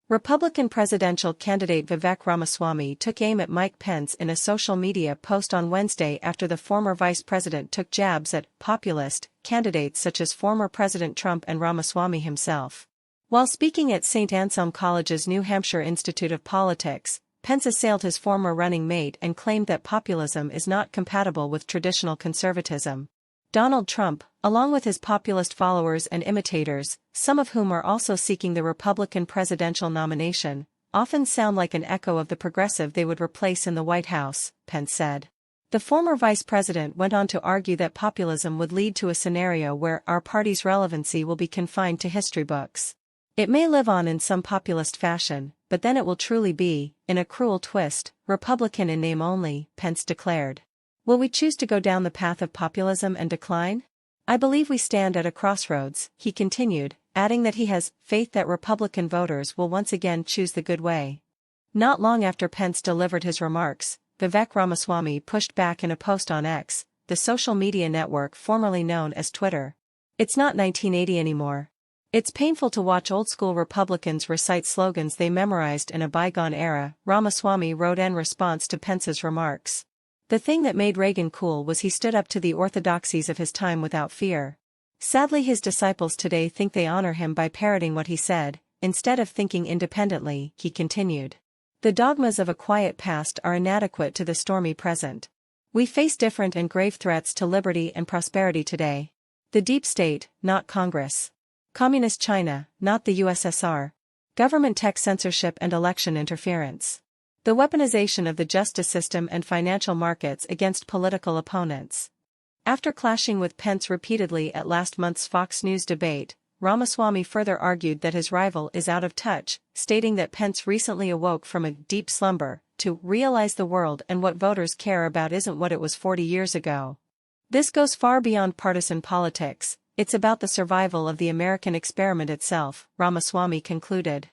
Republican presidential candidate Vivek Ramaswamy took aim at Mike Pence in a social media post on Wednesday after the former vice president took jabs at populist candidates such as former President Trump and Ramaswamy himself. While speaking at St. Anselm College's New Hampshire Institute of Politics, Pence assailed his former running mate and claimed that populism is not compatible with traditional conservatism. Donald Trump, along with his populist followers and imitators, some of whom are also seeking the Republican presidential nomination, often sound like an echo of the progressive they would replace in the White House, Pence said. The former vice president went on to argue that populism would lead to a scenario where our party's relevancy will be confined to history books. It may live on in some populist fashion, but then it will truly be, in a cruel twist, Republican in name only, Pence declared. Will we choose to go down the path of populism and decline? I believe we stand at a crossroads, he continued, adding that he has faith that Republican voters will once again choose the good way. Not long after Pence delivered his remarks, Vivek Ramaswamy pushed back in a post on X, the social media network formerly known as Twitter. It's not 1980 anymore. It's painful to watch old-school Republicans recite slogans they memorized in a bygone era, Ramaswamy wrote in response to Pence's remarks. The thing that made Reagan cool was he stood up to the orthodoxies of his time without fear. Sadly, his disciples today think they honor him by parroting what he said, instead of thinking independently, he continued. The dogmas of a quiet past are inadequate to the stormy present. We face different and grave threats to liberty and prosperity today. The deep state, not Congress. Communist China, not the USSR. Government tech censorship and election interference. The weaponization of the justice system and financial markets against political opponents. After clashing with Pence repeatedly at last month's Fox News debate, Ramaswamy further argued that his rival is out of touch, stating that Pence recently awoke from a deep slumber to realize the world and what voters care about isn't what it was 40 years ago. This goes far beyond partisan politics, it's about the survival of the American experiment itself, Ramaswamy concluded.